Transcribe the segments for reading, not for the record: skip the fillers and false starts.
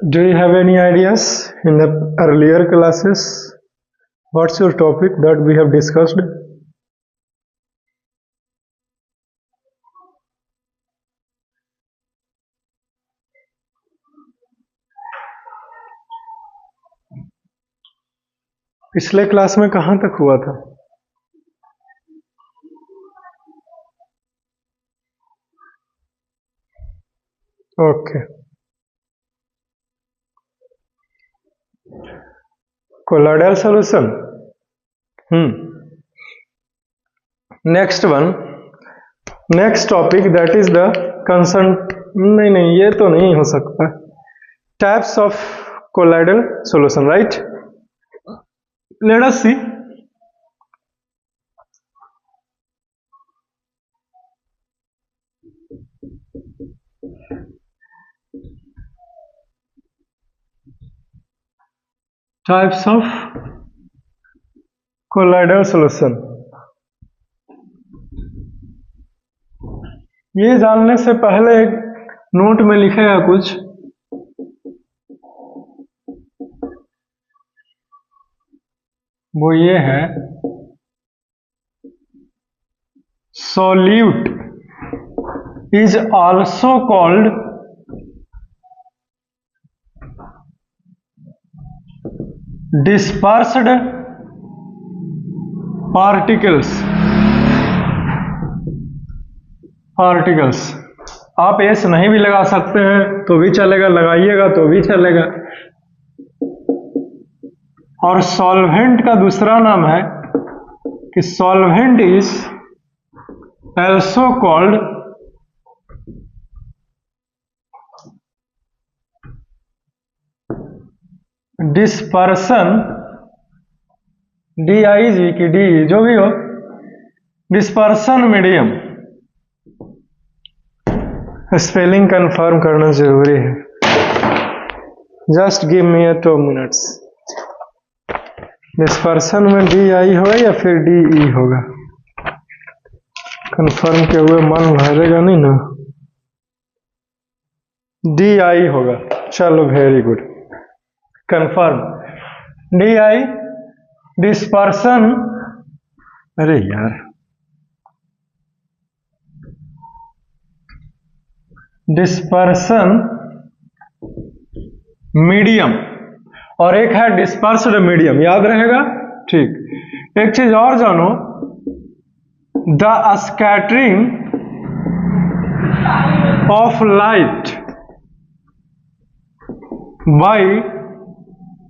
Do you have any ideas in the earlier classes? What's your topic that we have discussed? पिछले class में कहाँ तक हुआ था? Okay, colloidal solution. Next one, next topic, that is the concern. नहीं ये तो नहीं हो सकता. Types of colloidal solution, right? Let us see. Types of colloidal solution. ये जानने से पहले एक नोट में लिखेगा कुछ. वो ये है, solute is also called dispersed particles. आप एस नहीं भी लगा सकते हैं तो भी चलेगा, लगाइएगा तो भी चलेगा. और सॉल्वेंट का दूसरा नाम है कि solvent is also called dispersion, DIG की डी जो भी हो, डिस्पर्सन मीडियम. स्पेलिंग कंफर्म करना जरूरी है. Just give me 2 minutes. Dispersion में DI होगा या फिर DE होगा? कंफर्म के हुए मन भरेगा नहीं ना. DI होगा. चलो very good, confirm. DI dispersion. अरे यार, डिस्पर्सन मीडियम और एक है डिस्पर्स्ड मीडियम. याद रहेगा? ठीक. एक चीज और जानो, the scattering of light by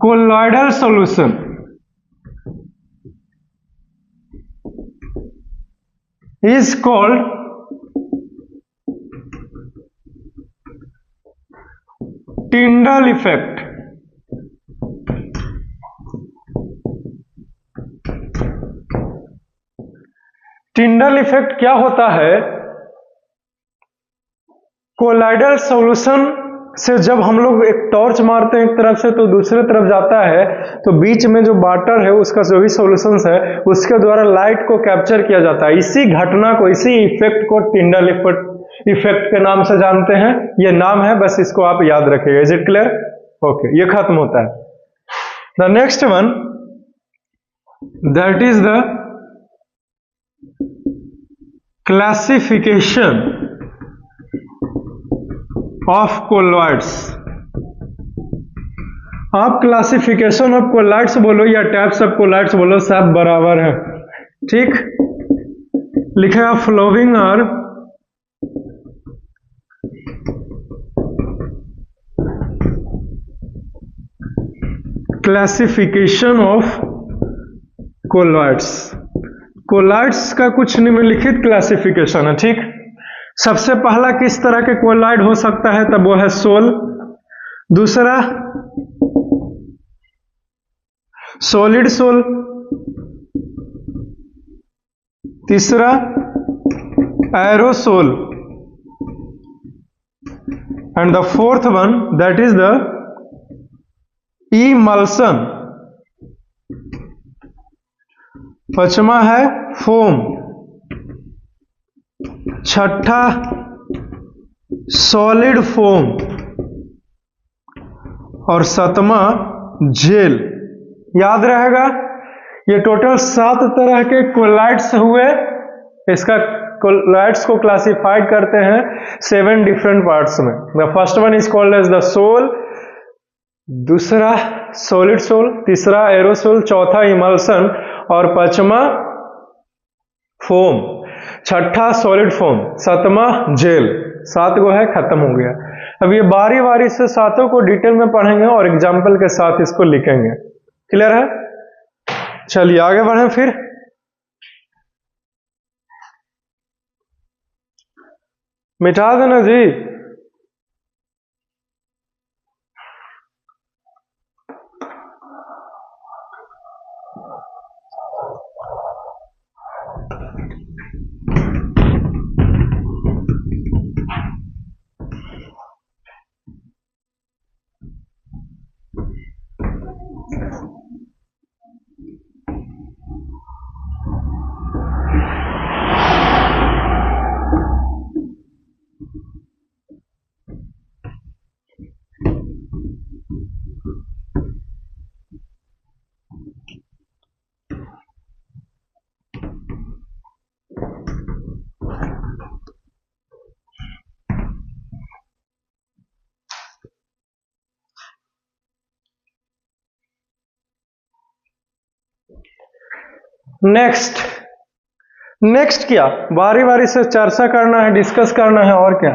colloidal solution is called Tyndall effect. Tyndall effect क्या होता है? कोलाइडल सॉल्यूशन से जब हम लोग एक टॉर्च मारते हैं एक तरफ से तो दूसरे तरफ जाता है, तो बीच में जो वाटर है उसका जो भी सॉल्यूशंस है उसके द्वारा लाइट को कैप्चर किया जाता है. इसी घटना को, इसी इफेक्ट को टिंडल इफेक्ट के नाम से जानते हैं. ये नाम है, बस इसको आप याद रखिएगा. Is it clear? ओके, ये खत्म होता है. The next one, that is the classification of colloids. आप क्लासिफिकेशन ऑफ कोलॉइड्स बोलो या टाइप्स ऑफ कोलॉइड्स बोलो, सब बराबर है. ठीक, लिखेगा फ्लोइंग और क्लासिफिकेशन ऑफ कोलॉइड्स. कोलॉइड्स का कुछ निम्नलिखित क्लासिफिकेशन है. ठीक, सबसे पहला किस तरह के कोलॉइड हो सकता है? तब वो है सोल. दूसरा सॉलिड सोल. तीसरा aerosol. And the fourth one, that is the emulsion. पांचवा है फोम. छठा सॉलिड फोम. और 7वां जेल। याद रहेगा, ये टोटल 7 तरह के कोलाइड्स हुए। इसका कोलाइड्स को क्लासिफाइड करते हैं 7 डिफरेंट पार्ट्स में। The first one is called as the sol, दूसरा सॉलिड सोल, तीसरा एरोसोल, चौथा इमल्सन और 5वां फोम, छठा सॉलिड फोम, 7वां जेल। 7 गो है, खत्म हो गया। अब ये बारी बारी से 7 को डिटेल में पढ़ेंगे और एग्जाम्पल के साथ इसको लिखेंगे। क्लियर है? चलिए आगे बढ़े फिर। मिटा देना जी। नेक्स्ट क्या, बारी बारी से चर्चा करना है, डिस्कस करना है। और क्या,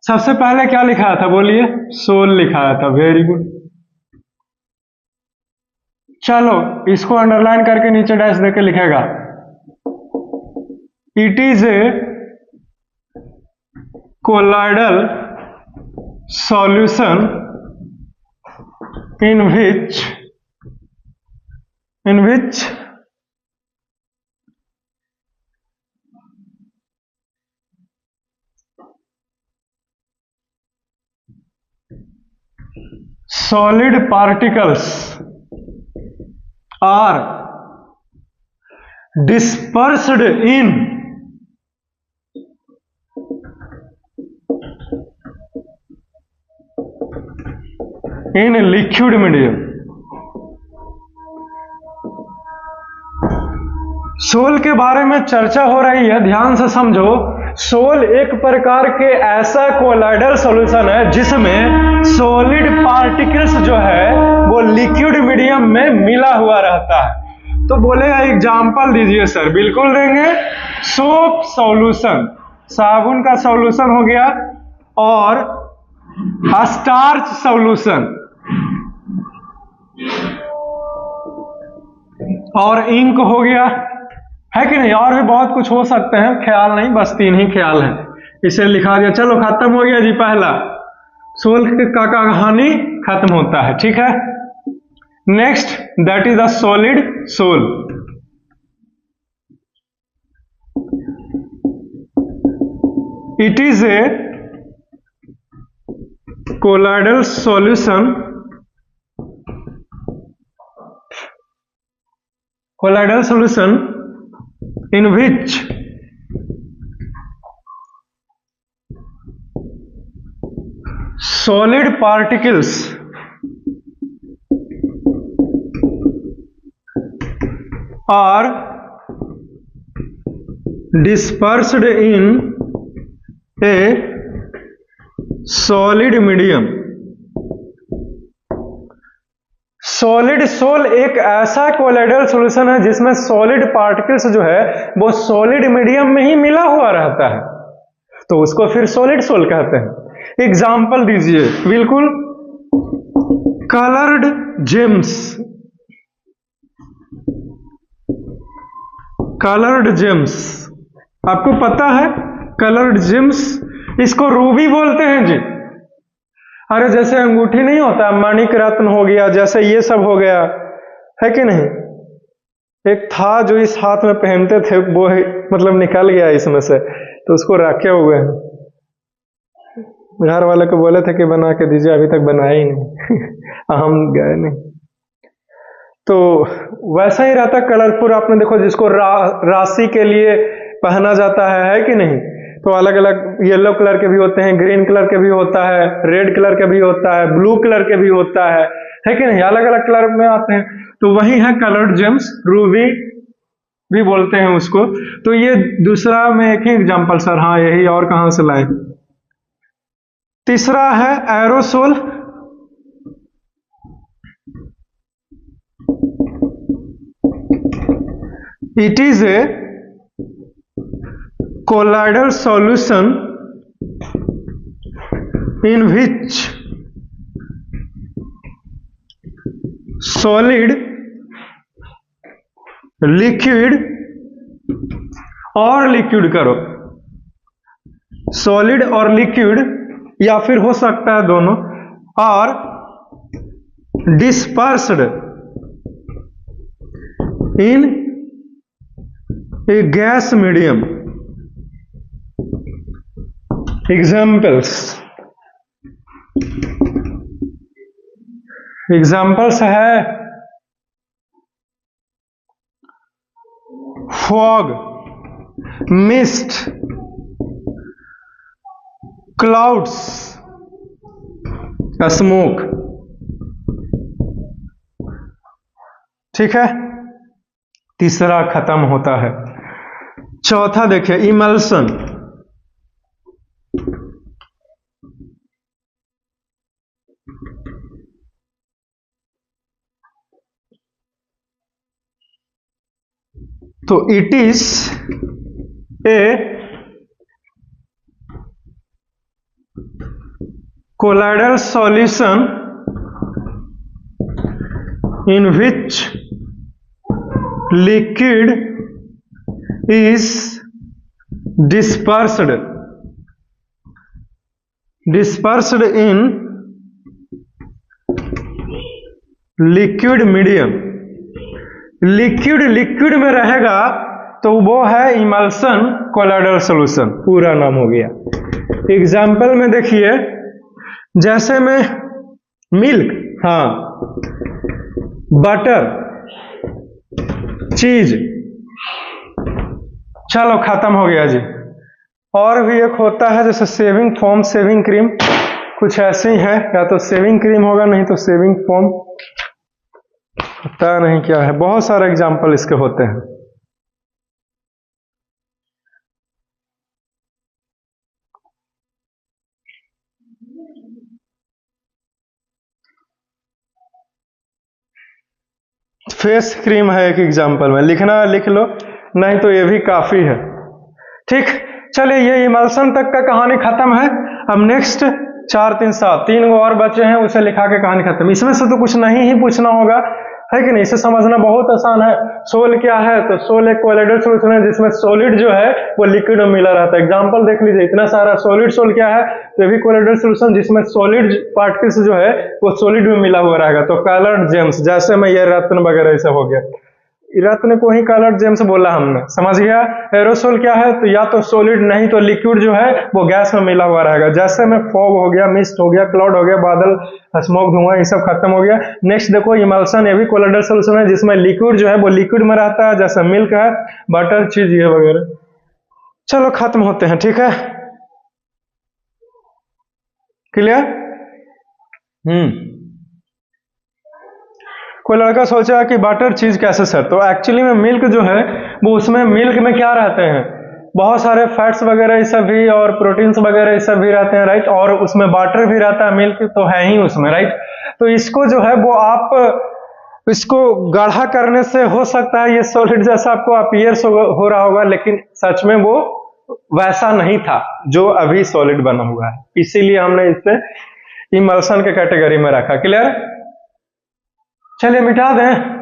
सबसे पहले क्या लिखाया था बोलिए? सोल लिखाया था। Very good. चलो इसको अंडरलाइन करके नीचे डैश देके लिखेगा, it is a colloidal solution in which solid particles are dispersed in liquid medium। Sol के बारे में चर्चा हो रही है, ध्यान से समझो। सोल एक प्रकार के ऐसा कोलाइडल सॉल्यूशन है जिसमें सॉलिड पार्टिकल्स जो है वो लिक्विड मीडियम में मिला हुआ रहता है। तो बोले एग्जांपल दीजिए सर। बिल्कुल देंगे। सोप सॉल्यूशन, साबुन का सॉल्यूशन हो गया, और स्टार्च सॉल्यूशन, और इंक हो गया, है कि नहीं? और भी बहुत कुछ हो सकते हैं, ख्याल नहीं, बस 3 ही ख्याल है, इसे लिखा दिया। चलो खत्म हो गया जी। पहला सोल का कहानी खत्म होता है, ठीक है। Next, that is the solid sol. It is a colloidal solution in which solid particles are dispersed in a solid medium। Solid sol एक ऐसा कोलाइडल सॉल्यूशन है जिसमें सॉलिड पार्टिकल्स जो है वो सॉलिड मीडियम में ही मिला हुआ रहता है, तो उसको फिर सॉलिड सोल कहते हैं। एग्जाम्पल दीजिए। बिल्कुल, कलर्ड जेम्स, कलर्ड जेम्स आपको पता है? कलर्ड जेम्स, इसको रूबी बोलते हैं जी। अरे जैसे अंगूठी नहीं होता, माणिक रत्न हो गया, जैसे ये सब हो गया, है कि नहीं? एक था जो इस हाथ में पहनते थे, वो मतलब निकल गया इसमें से, तो उसको रखे हुए हैं। घर वाले को बोले थे कि बना के दीजिए, अभी तक बनाया ही नहीं। हम गए नहीं। तो वैसा ही रहता कलरफुल। आपने देखो जिसको राशि के लिए पहना जाता है कि नहीं? तो अलग अलग येलो कलर के भी होते हैं, ग्रीन कलर के भी होता है, रेड कलर के भी होता है, ब्लू कलर के भी होता है कि नहीं, अलग अलग कलर में आते हैं। तो वही है कलर्ड जेम्स, रूबी भी बोलते हैं उसको। तो ये दूसरा में एक ही एग्जांपल सर, हाँ यही, और कहां से लाए। तीसरा है aerosol. It is a colloidal solution in which solid, liquid और लिक्विड करो, सॉलिड और लिक्विड या फिर हो सकता है दोनों, और डिस्पर्स्ड इन ए गैस मीडियम। एग्जाम्पल्स है फॉग, मिस्ट, क्लाउड्स, स्मोक। ठीक है, तीसरा खत्म होता है। चौथा देखिए इमल्सन। तो it is a colloidal solution in which liquid is dispersed in liquid medium। Liquid में रहेगा तो वो है इमल्सन कोलाइडल सॉल्यूशन, पूरा नाम हो गया। एग्जाम्पल में देखिए, जैसे में मिल्क, हाँ, बटर, चीज, चलो खत्म हो गया जी। और भी एक होता है जैसे सेविंग फोम, सेविंग क्रीम, कुछ ऐसे ही है, या तो सेविंग क्रीम होगा नहीं तो सेविंग फोम, पता नहीं क्या है, बहुत सारे एग्जाम्पल इसके होते हैं। फेस क्रीम है एक एग्जाम्पल में, लिखना लिख लो, नहीं तो ये भी काफी है। ठीक, चलिए ये इमल्सन तक का कहानी खत्म है। अब नेक्स्ट 4 3 7 3 और बचे हैं, उसे लिखा के कहानी खत्म। इसमें से तो कुछ नहीं ही पूछना होगा, है कि नहीं, इसे समझना बहुत आसान है। सोल क्या है, तो सोल एक कोलाइडल सॉल्यूशन है जिसमें सॉलिड जो है वो लिक्विड में मिला रहता है। एग्जांपल देख लीजिए, इतना सारा सॉलिड सोल क्या है, तो ये भी कोलाइडल सॉल्यूशन जिसमें सॉलिड पार्टिकल्स जो है वो सॉलिड में मिला हुआ रहेगा। तो कलर्ड जेम्स, जैसे में ये रत्न वगैरह ऐसा हो गया, रत्न को ही कलर्ड जेम्स बोला हमने, समझ गया। एरोसोल क्या है, तो या तो सॉलिड नहीं तो लिक्विड जो है वो गैस में मिला हुआ रहेगा। जैसे में फॉग हो गया, मिस्ट हो गया, क्लाउड हो गया, बादल, स्मोक, धुआं, ये सब खत्म हो गया। नेक्स्ट देखो इमल्सन, ये भी कोलाइडल सॉल्यूशन है जिसमें लिक्विड जो है वो लिक्विड में रहता है, जैसे मिल्क है, बटर, चीज ये वगैरह। चलो खत्म होते हैं, ठीक है, क्लियर। कोई लड़का सोचा कि बटर चीज कैसे सर, तो एक्चुअली में मिल्क जो है वो, उसमें मिल्क में क्या रहते हैं, बहुत सारे फैट्स वगैरह ये सब भी और प्रोटीन्स वगैरह ये सब भी रहते हैं, राइट। और उसमें बटर भी रहता है, मिल्क तो है ही उसमें, राइट। तो इसको जो है वो आप इसको गाढ़ा करने से हो सकता है ये सॉलिड जैसा आपको अपीयर्स हो रहा होगा, लेकिन सच में वो वैसा नहीं था जो अभी सॉलिड बना हुआ है। इसीलिए हमने इसे इमल्सन के कैटेगरी में रखा। क्लियर, चलिए मिटा दें।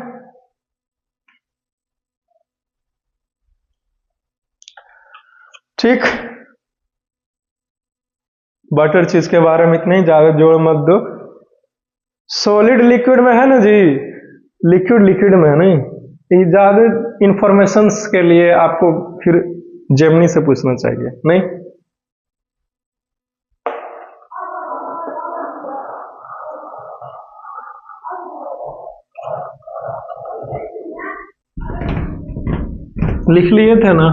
ठीक, बटर चीज के बारे में इतना ही, ज्यादा जोड़ मत दो। सॉलिड लिक्विड में है ना जी, लिक्विड में है नहीं, ये ज्यादा इंफॉर्मेशन के लिए आपको फिर जेमिनी से पूछना चाहिए, नहीं। लिख लिए थे ना।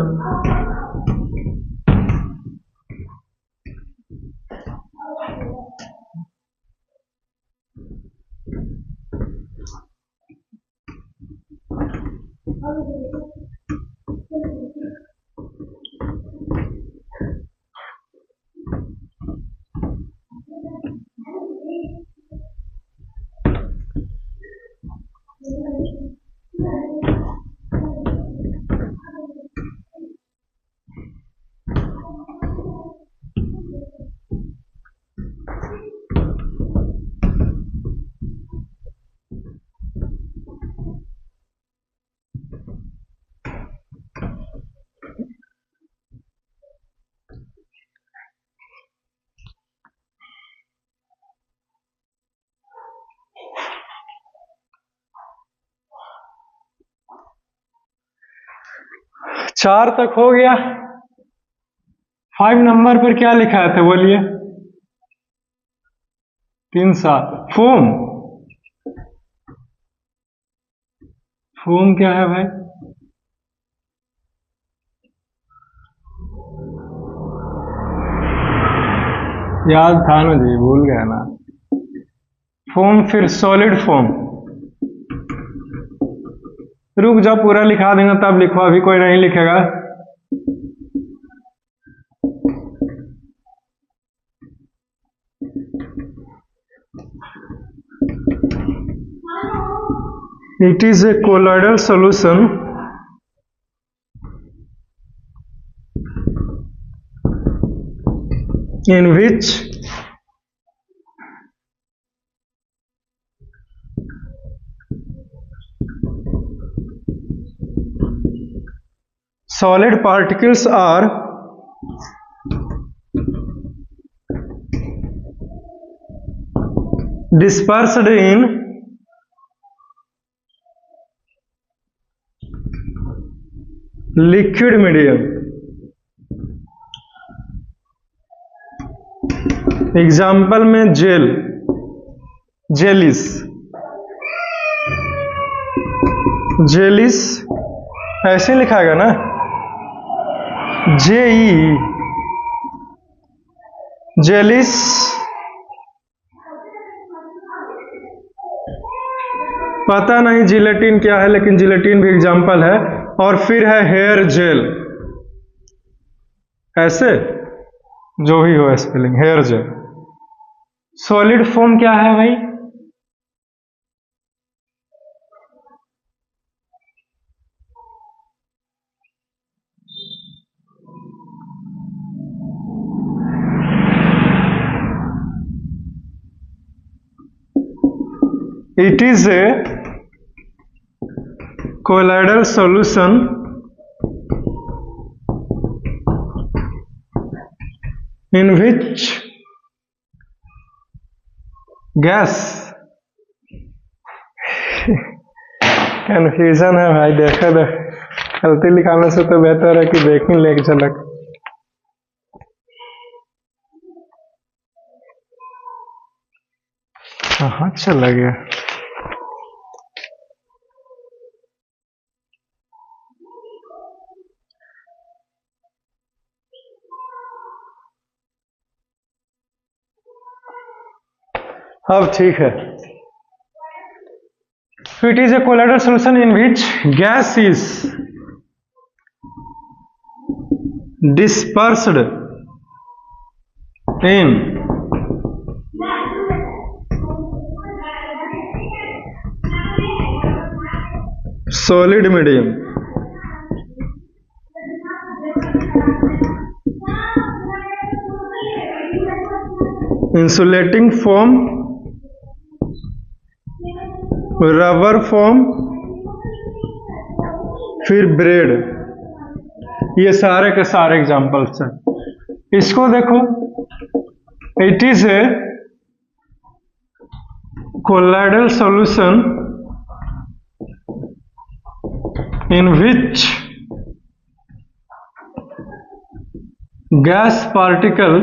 4 तक हो गया। 5 नंबर पर क्या लिखा था बोलिए? 3 7। फोम, फोम क्या है भाई? याद था ना जी, भूल गया ना। फोम, फिर सॉलिड फोम। रुक जाओ, पूरा लिखा देना तब लिखो, अभी कोई नहीं लिखेगा। It is a colloidal solution in which solid particles are dispersed in liquid medium. Example में जेल, जेलिस, जेलिस ऐसे लिखाएगा ना, JE, जेलिस। पता नहीं जिलेटिन क्या है, लेकिन जिलेटिन भी एग्जाम्पल है। और फिर है हेयर जेल, ऐसे जो भी हो spelling, hair gel. Solid foam क्या है भाई? It is a colloidal solution in which gas, confusion है भाई, देखो तो गलती लिखाने से तो बेहतर है कि देख ही ले एक झलक। कहाँ चला गया? अब ठीक है। It is a colloidal solution in which gas is dispersed in solid medium. Insulating foam, rubber foam, फिर ब्रेड। ये सारे के सारे एग्जांपल्स हैं। इसको देखो, it is a colloidal solution in which gas particle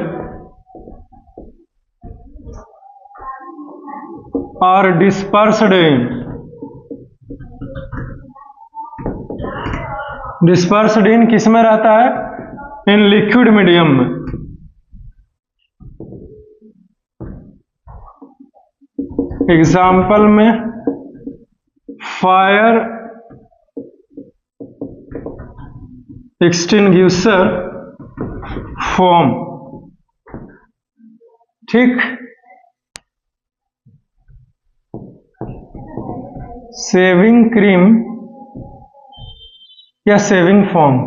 are dispersed in, dispersed in किस में रहता है? इन लिक्विड मीडियम में। एग्जाम्पल में फायर एक्सटिंग्विशर फोम। ठीक, सेविंग क्रीम या सेविंग फोम।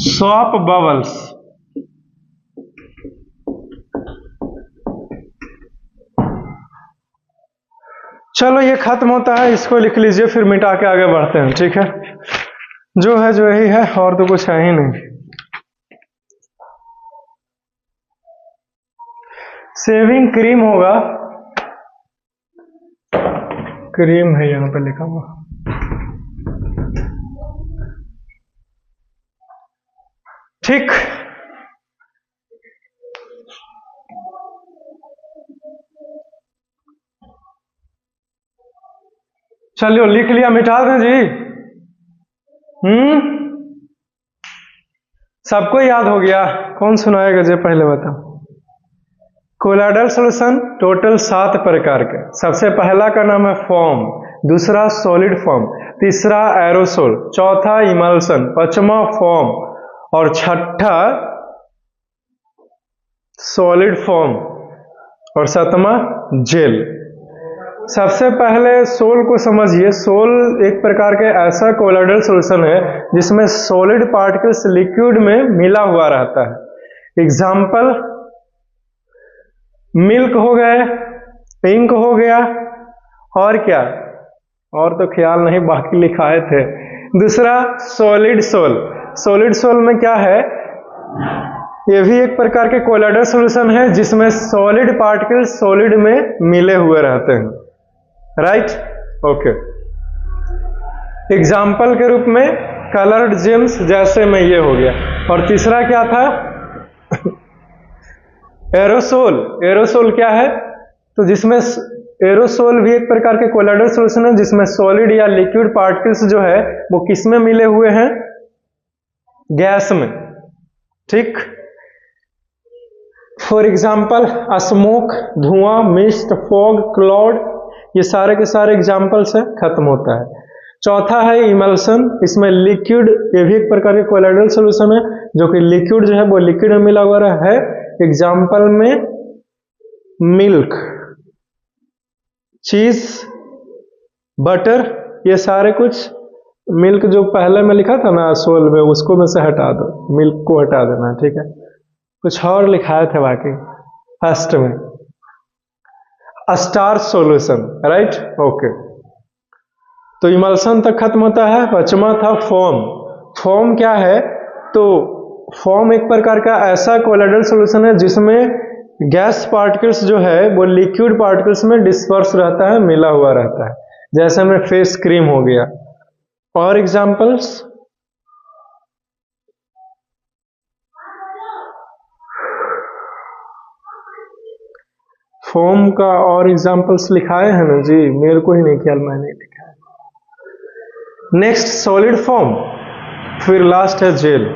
Soap bubbles. चलो ये खत्म होता है, इसको लिख लीजिए, फिर मिटा के आगे बढ़ते हैं। ठीक है, जो है जो यही है, और तो कुछ है ही नहीं। सेविंग क्रीम होगा क्रीम है यहाँ पे लिखा हुआ। ठीक, चलिए लिख लिया, मिटा दें जी? सबको याद हो गया? कौन सुनाएगा जी, पहले बताओ। कोलाइडल सॉल्यूशन टोटल 7 प्रकार के। सबसे पहला का नाम है फॉर्म, दूसरा सॉलिड फॉर्म, तीसरा एरोसोल, चौथा इमल्सन, पांचवा फॉर्म और छठा सॉलिड फॉर्म और सातवां जेल। सबसे पहले सोल को समझिए। सोल एक प्रकार के ऐसा कोलाइडल सॉल्यूशन है जिसमें सॉलिड पार्टिकल्स लिक्विड में मिला हुआ रहता है। एग्जाम्पल मिल्क हो गए, पिंक हो गया, और क्या, और तो ख्याल नहीं, बाकी लिखाए थे। दूसरा सॉलिड सोल। सॉलिड सोल में क्या है, ये भी एक प्रकार के कोलाइडल सॉल्यूशन है जिसमें सॉलिड पार्टिकल्स सॉलिड में मिले हुए रहते हैं। Right, okay. एग्जाम्पल के रूप में कलर्ड जेम्स, जैसे में ये हो गया। और तीसरा क्या था, एरोसोल। एरोसोल क्या है, तो जिसमें एरोसोल भी एक प्रकार के कोलाइडल सॉल्यूशन है जिसमें सॉलिड या लिक्विड पार्टिकल्स जो है वो किस में मिले हुए हैं, गैस में। ठीक, फॉर एग्जाम्पल स्मोक, धुआं, मिस्ट, फॉग, क्लाउड, ये सारे के सारे एग्जाम्पल से खत्म होता है। चौथा है इमल्सन। इसमें लिक्विड, ये भी एक प्रकार के कोलाइडल सॉल्यूशन है जो कि लिक्विड जो है वो लिक्विड में मिला हुआ है। एग्जाम्पल में मिल्क, चीज, बटर, ये सारे कुछ। मिल्क जो पहले में लिखा था ना सोल में, उसको में से हटा दो, मिल्क को हटा देना। ठीक है, कुछ और लिखाए थे बाकी फर्स्ट में, स्टार सॉल्यूशन। Right, okay. तो इमल्सन तक खत्म होता है। पांचवा था फॉर्म। फॉर्म क्या है, तो फॉर्म एक प्रकार का ऐसा कोलाइडल सॉल्यूशन है जिसमें गैस पार्टिकल्स जो है वो लिक्विड पार्टिकल्स में डिस्पर्स रहता है, मिला हुआ रहता है। जैसे में फेस क्रीम हो गया। और एग्जांपल्स, फॉर्म का और एग्जांपल्स लिखाए हैं ना जी, मेरे को ही नहीं ख्याल, मैंने लिखा है। नेक्स्ट सॉलिड फॉर्म, फिर लास्ट है जेल।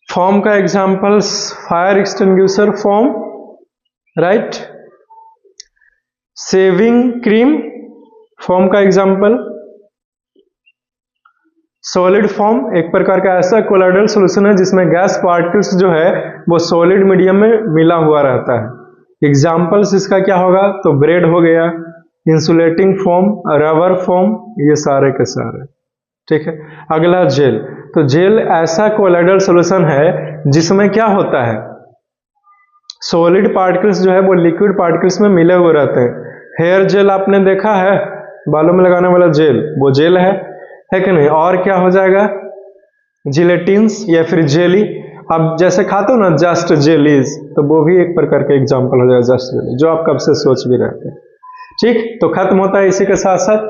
फॉर्म का examples fire extinguisher form, right, shaving cream form का एग्जांपल। सॉलिड फॉर्म एक प्रकार का ऐसा कोलाइडल सॉल्यूशन है जिसमें गैस पार्टिकल्स जो है वो सॉलिड मीडियम में मिला हुआ रहता है। एग्जांपल्स इसका क्या होगा, तो ब्रेड हो गया, इंसुलेटिंग फोम, रबर फोम, ये सारे के सारे। ठीक है, अगला जेल। तो जेल ऐसा कोलाइडल सॉल्यूशन है जिसमें क्या होता है, सॉलिड पार्टिकल्स जो है वो लिक्विड पार्टिकल्स में मिले हुए रहते हैं। हेयर जेल आपने देखा है, बालों में लगाने वाला जेल, वो जेल है कि नहीं। और क्या हो जाएगा, जिलेटिन्स या फिर जेली। अब जैसे खाते हो ना जस्ट जेलीज, तो वो भी एक प्रकार का एग्जांपल हो जाएगा, जस्ट जेली, जो आप कब से सोच भी रहे थे। ठीक, तो खत्म होता है इसी के साथ साथ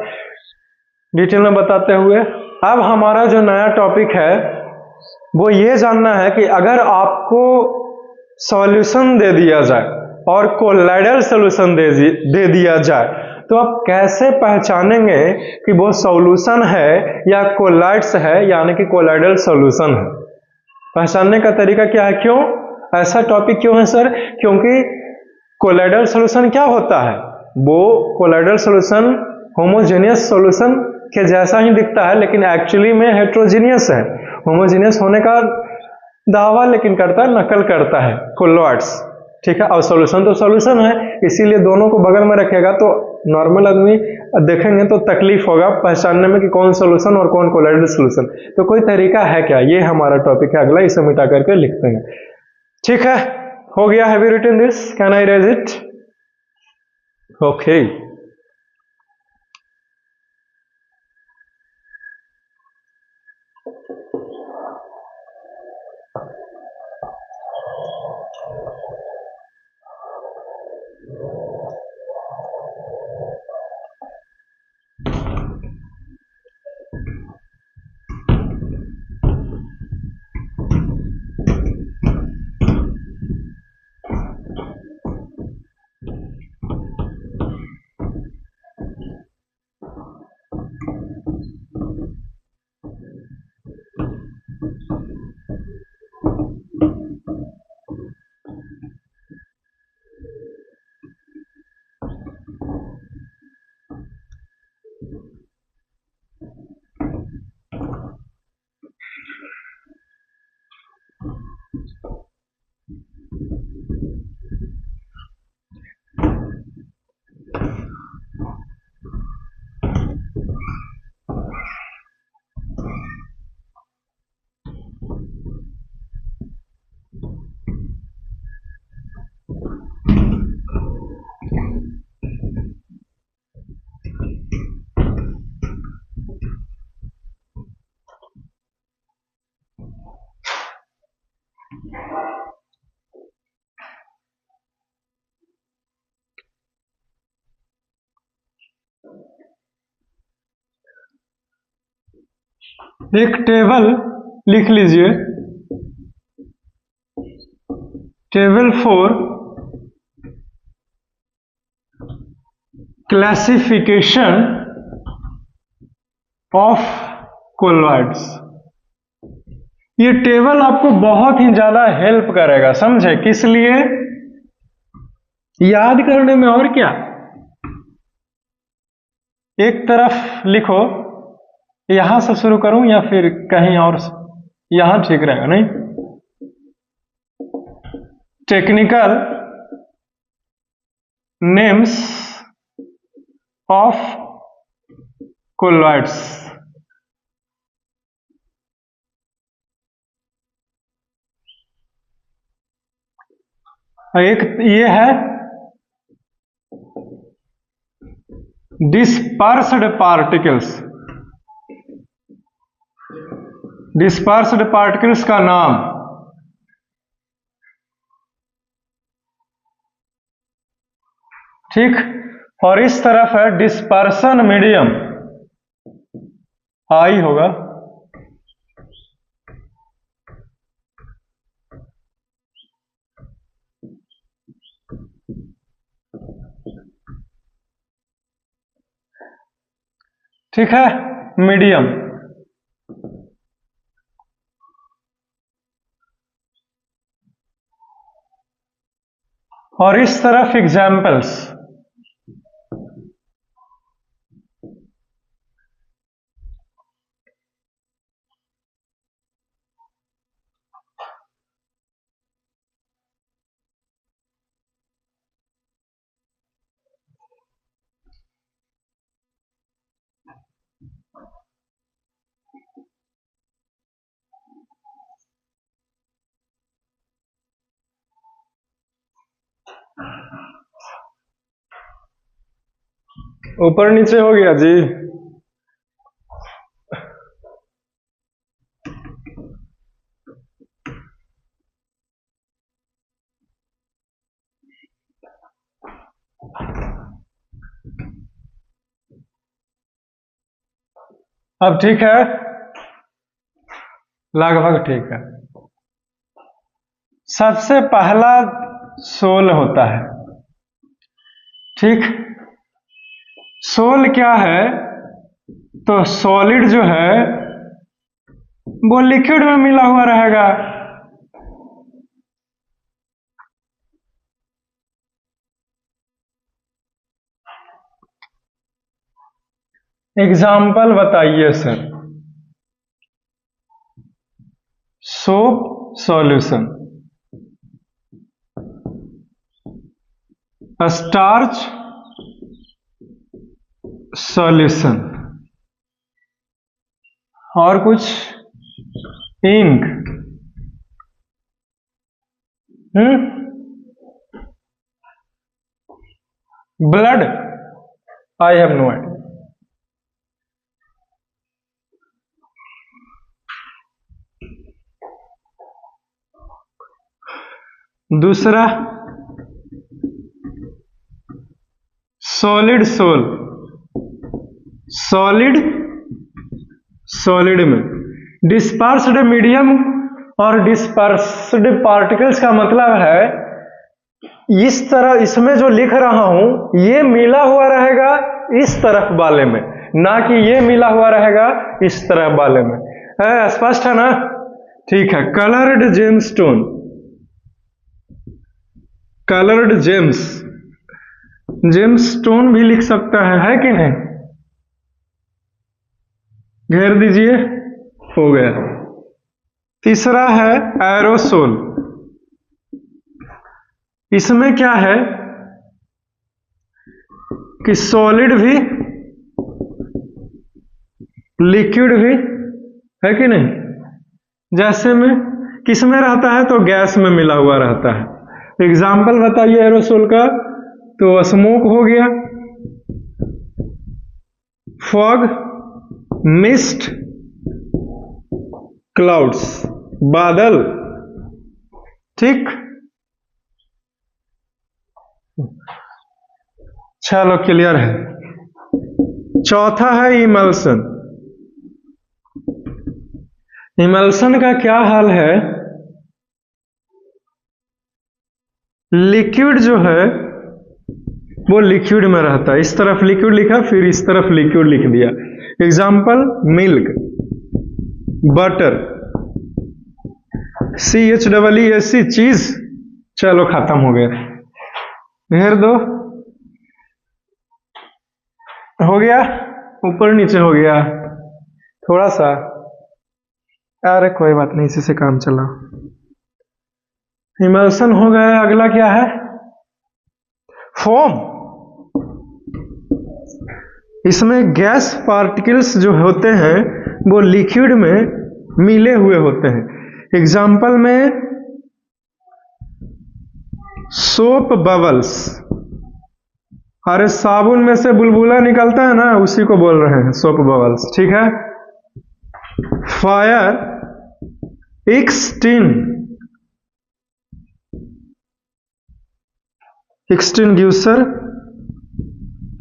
डिटेल में बताते हुए। अब हमारा जो नया टॉपिक है वो ये जानना है कि अगर आपको सॉल्यूशन दे दिया जाए और कोलाइडल सॉल्यूशन दे दिया जाए तो आप कैसे पहचानेंगे कि वो सॉल्यूशन है या कोलाइड्स है, यानी कि कोलाइडल सॉल्यूशन है। पहचानने का तरीका क्या है, क्यों ऐसा टॉपिक क्यों है सर, क्योंकि कोलाइडल सॉल्यूशन क्या होता है, वो कोलाइडल सॉल्यूशन होमोजेनियस सॉल्यूशन के जैसा ही दिखता है लेकिन एक्चुअली में हेट्रोजीनियस है। होमोजेनियस होने का दावा लेकिन करता है, नकल करता है कोलॉइड्स। ठीक है, और सॉल्यूशन तो सॉल्यूशन है, इसीलिए दोनों को बगल में रखेगा तो नॉर्मल आदमी देखेंगे तो तकलीफ होगा पहचानने में कि कौन सॉल्यूशन और कौन कोलाइडल सॉल्यूशन। तो कोई तरीका है क्या, ये हमारा टॉपिक है अगला, इसे मिटा करके लिखते हैं। ठीक है, हो गया। Have you written this, can I erase it? Okay, एक टेबल लिख लीजिए, table for classification of colloids. ये टेबल आपको बहुत ही ज्यादा हेल्प करेगा, समझे? किस लिए? याद करने में और क्या। एक तरफ लिखो, यहां से शुरू करूं या फिर कहीं और से? यहां ठीक रहेगा नहीं? Technical names of colloids. एक ये है डिस्पर्स्ड पार्टिकल्स। डिस्पर्स्ड पार्टिकल्स का नाम ठीक। और इस तरफ है डिस्पर्सन मीडियम, आई होगा। ठीक है, मीडियम। और इस तरफ एग्जाम्पल्स। ऊपर नीचे हो गया जी। अब ठीक है, लगभग ठीक है। सबसे पहला सोल होता है, ठीक। सोल क्या है? तो सॉलिड जो है वो लिक्विड में मिला हुआ रहेगा। एग्जाम्पल बताइए sir. Soap solution, starch solution, और कुछ ink, blood, I have no idea. दूसरा सॉलिड सोल, सॉलिड सॉलिड में डिस्पर्स्ड मीडियम और डिस्पर्स्ड पार्टिकल्स का मतलब है इस तरह, इसमें जो लिख रहा हूं ये मिला हुआ रहेगा इस तरफ वाले में, ना कि ये मिला हुआ रहेगा इस तरफ वाले में। है स्पष्ट है ना? ठीक है। Coloured gemstone, coloured James, gemstone भी लिख सकता है कि नहीं? घेर दीजिए, हो गया। तीसरा है एरोसोल। इसमें क्या है कि सॉलिड भी लिक्विड भी है कि नहीं? जैसे में किस में रहता है? तो गैस में मिला हुआ रहता है। एग्जाम्पल बताइए एरोसोल का। तो स्मोक हो गया, फॉग, मिस्ट, क्लाउड्स, बादल, ठीक। चलो क्लियर है। चौथा है इमल्सन। इमल्सन का क्या हाल है, लिक्विड जो है वो लिक्विड में रहता है। इस तरफ लिक्विड लिखा, फिर इस तरफ लिक्विड लिख दिया। एग्जाम्पल मिल्क, बटर, CHEEC चीज। चलो खत्म हो गया, घेर दो, हो गया, ऊपर नीचे हो गया थोड़ा सा, अरे कोई बात नहीं, इसी से काम चला। इमल्सन हो गया, अगला क्या है, फोम। इसमें गैस पार्टिकल्स जो होते हैं वो लिक्विड में मिले हुए होते हैं। एग्जाम्पल में सोप बबल्स, अरे साबुन में से बुलबुला निकलता है ना, उसी को बोल रहे हैं सोप बबल्स, ठीक है। Fire extinguisher,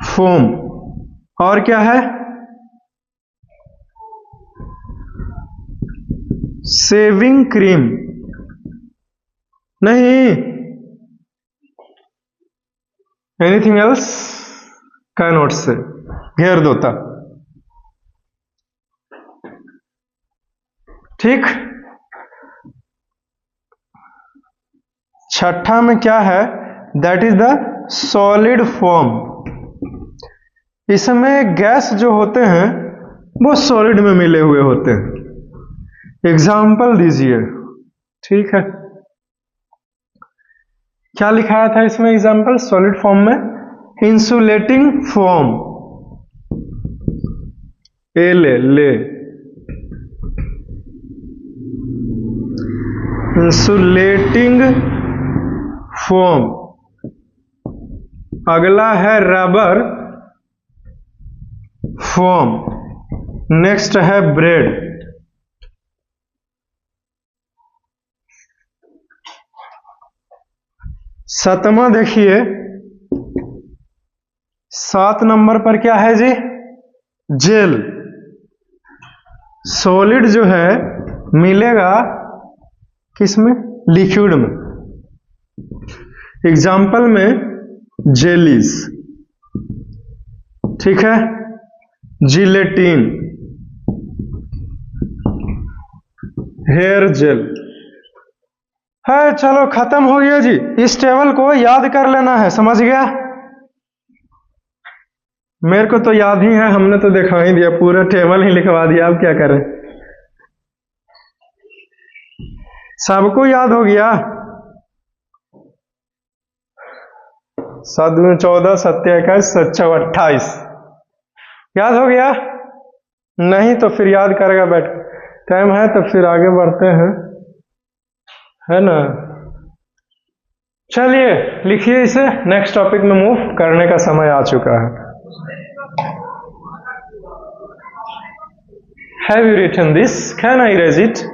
foam. और क्या है, सेविंग क्रीम, नहीं, एनीथिंग एल्स का नोट से घेर दोता, ठीक। छठा में क्या है, that is the solid form. इसमें गैस जो होते हैं वो सॉलिड में मिले हुए होते हैं। एग्जाम्पल दीजिए, ठीक है। क्या लिखाया था इसमें एग्जाम्पल सॉलिड फॉर्म में, इंसुलेटिंग फॉर्म, ले इंसुलेटिंग फॉर्म। अगला है रबर फॉर्म, नेक्स्ट है ब्रेड। सातवां देखिए, 7 नंबर पर क्या है जी, जेल। सॉलिड जो है मिलेगा किसमें, लिक्विड में। एग्जाम्पल में जेलीज, ठीक है, जिलेटिन, हेयर जेल है। चलो खत्म हो गया जी। इस टेबल को याद कर लेना है, समझ गया। मेरे को तो याद ही है, हमने तो दिखा ही दिया, पूरा टेबल ही लिखवा दिया, अब क्या करें। सबको याद हो गया, 7 दूनी 14, 7 21, 7 28 याद हो गया। नहीं तो फिर याद करेगा बैठ, टाइम है तो फिर आगे बढ़ते हैं, है ना। चलिए लिखिए इसे, नेक्स्ट टॉपिक में मूव करने का समय आ चुका है। Have you written this? Can I erase it?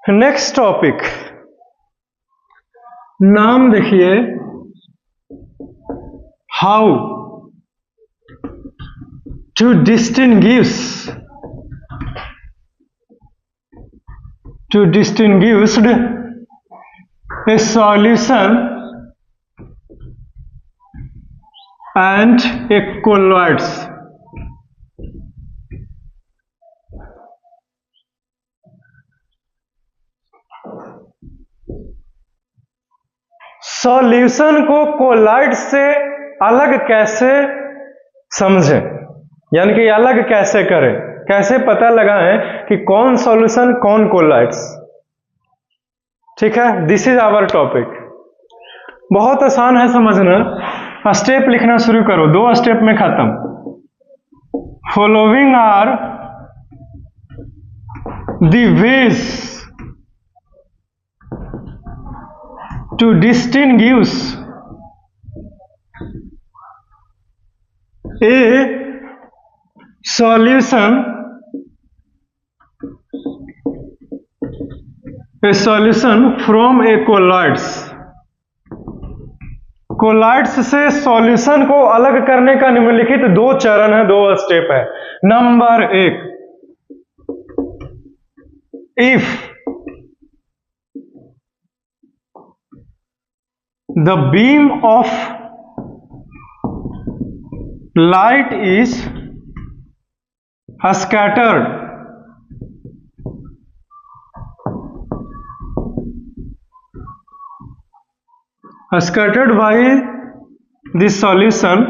Next topic, नाम देखिए, how to distinguish a solution and a colloids. Solution को कोलाइड से अलग कैसे समझें, यानी कि अलग कैसे करें, कैसे पता लगाएं कि कौन सॉल्यूशन कौन कोलाइड्स। ठीक है, दिस इज आवर टॉपिक। बहुत आसान है समझना, स्टेप लिखना शुरू करो, 2 स्टेप में खत्म। Following are the ways to distinguish a solution from a colloids। Colloids से सॉल्यूशन को अलग करने का निम्नलिखित 2 चरण है, 2 स्टेप है। Number 1, if the beam of light is scattered by the solution,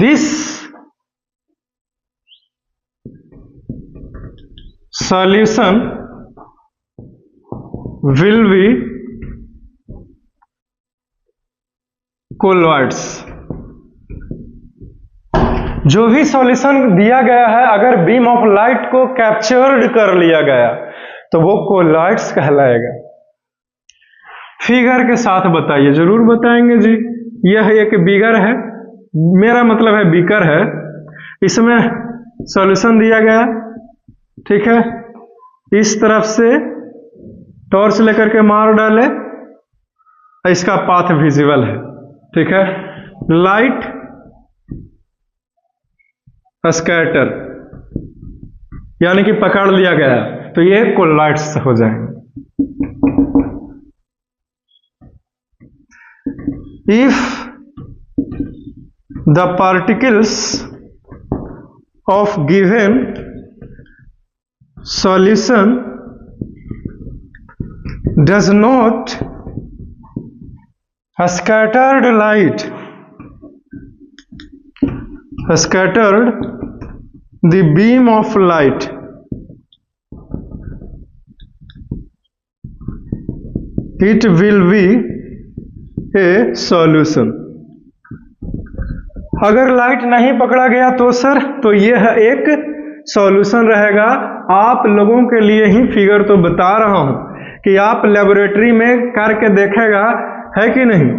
this solution will be colloids। जो भी सॉल्यूशन दिया गया है, अगर बीम ऑफ लाइट को कैप्चर्ड कर लिया गया तो वो कोलाइड्स कहलाएगा। फिगर के साथ बताइए, जरूर बताएंगे जी। यह एक बीगर है, मेरा मतलब है बीकर है, इसमें सॉल्यूशन दिया गया, ठीक है। इस तरफ से टॉर्च लेकर के मार डाले, इसका पाथ विजिबल है, ठीक है। लाइट स्कैटर यानी कि पकड़ लिया गया, तो ये कोलाइड्स हो जाएंगे। If the particles of given solution does not scattered light, scattered the beam of light, it will be a solution। अगर लाइट नहीं पकड़ा गया तो सर, तो यह एक सॉल्यूशन रहेगा। आप लोगों के लिए ही फिगर तो बता रहा हूं कि आप लेबोरेटरी में करके देखेगा, है कि नहीं।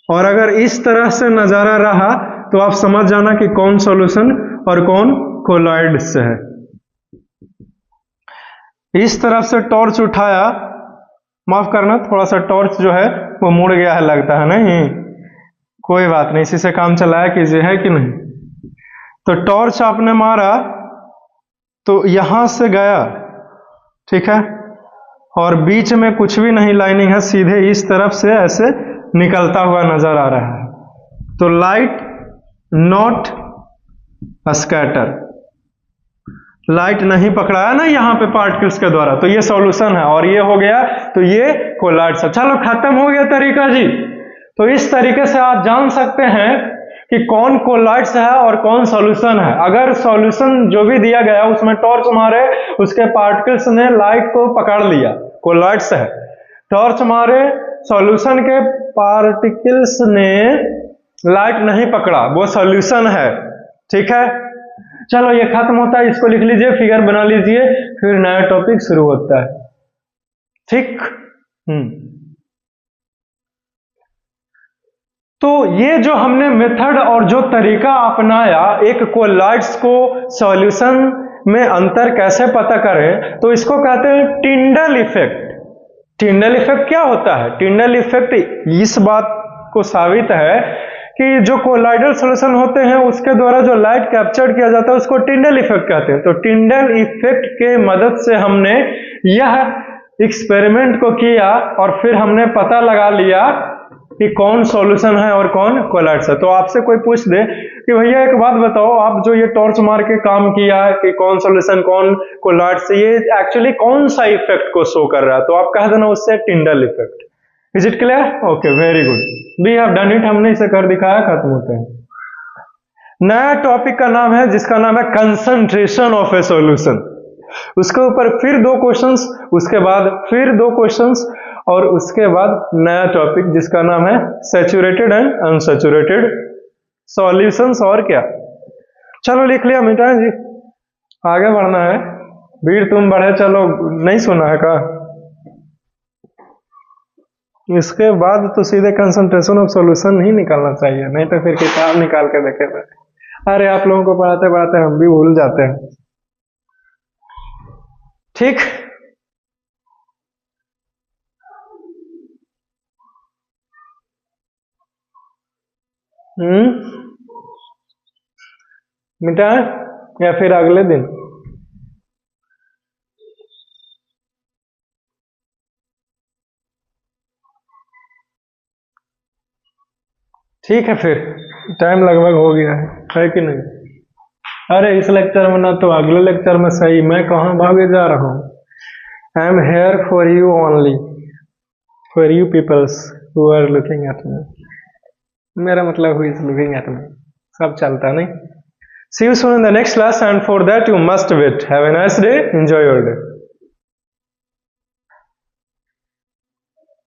और अगर इस तरह से नजारा रहा तो आप समझ जाना कि कौन सॉल्यूशन और कौन कोलाइड्स है। इस तरफ से टॉर्च उठाया, माफ करना थोड़ा सा टॉर्च जो है वो मुड़ गया है लगता है, नहीं कोई बात नहीं, इसी से काम चलाया कीजिए, है कि नहीं। तो टॉर्च आपने मारा तो यहां से गया, ठीक है, और बीच में कुछ भी नहीं लाइनिंग है, सीधे इस तरफ से ऐसे निकलता हुआ नजर आ रहा है। तो लाइट नॉट स्कैटर, लाइट नहीं पकड़ाया ना यहाँ पे पार्टिकल्स के द्वारा, तो ये सॉल्यूशन है। और ये हो गया तो ये कोलाइड्स है। चलो खत्म हो गया तरीका जी। तो इस तरीके से आप जान सकते हैं कि कौन कोलाइड्स है और कौन सॉल्यूशन है। अगर सॉल्यूशन जो भी दिया गया उसमें टॉर्च मारे, उसके पार्टिकल्स ने लाइट को पकड़ लिया, कोलाइड्स है। टॉर्च मारे, सॉल्यूशन के पार्टिकल्स ने लाइट नहीं पकड़ा, वो सॉल्यूशन है, ठीक है। चलो ये खत्म होता है, इसको लिख लीजिए, फिगर बना लीजिए, फिर नया टॉपिक शुरू होता है, ठीक। तो ये जो हमने मेथड और जो तरीका अपनाया एक कोलॉइड्स को सॉल्यूशन में अंतर कैसे पता करें, तो इसको कहते हैं टिंडल इफेक्ट। टिंडल इफेक्ट क्या होता है? टिंडल इफेक्ट इस बात को साबित है कि जो कोलॉइडल सॉल्यूशन होते हैं उसके द्वारा जो लाइट कैप्चर किया जाता है उसको टिंडल इफेक्ट कहते हैं। तो टिंडल इफेक्ट के मदद से हमने यह एक्सपेरिमेंट को किया और फिर हमने पता लगा लिया कि कौन सॉल्यूशन है और कौन कोलॉइड्स है। तो आपसे कोई पूछ दे कि भैया एक बात बताओ, आप जो ये टॉर्च मार के काम किया है कि कौन सॉल्यूशन कौन कोलॉइड्स, ये एक्चुअली कौन सा इफेक्ट को शो कर रहा है, तो आप कह देना उससे Tyndall effect. Is it clear? Okay, very good, we have done it, हमने इसे कर दिखाया, खत्म होते हैं। नया टॉपिक का नाम है जिसका नाम है कंसंट्रेशन ऑफ ए सॉल्यूशन। उसके ऊपर फिर 2 क्वेश्चंस, उसके बाद फिर 2 क्वेश्चंस और उसके बाद नया टॉपिक जिसका नाम है सैचुरेटेड एंड अनसैचुरेटेड सॉल्यूशंस। और क्या, चलो लिख लिया मिटा जी, आगे बढ़ना है। वीर तुम बढ़े चलो, नहीं सुना है का? इसके बाद तो सीधे कंसंट्रेशन ऑफ सॉल्यूशन ही निकालना चाहिए, नहीं तो फिर किताब निकाल के देखेगा। अरे आप लोगों को पढ़ाते पढ़ाते हम भी भूल जाते हैं। ठीक, मिटा या फिर अगले दिन? ठीक है, फिर टाइम लगभग हो गया है कि नहीं? अरे इस लेक्चर में ना तो अगले लेक्चर में सही, मैं कहाँ भागे जा रहा हूँ। I am here for you only, for you peoples who are looking at me. मेरा मतलब who is looking at me, सब चलता नहीं। See you soon in the next class, and for that you must wait. Have a nice day. Enjoy your day.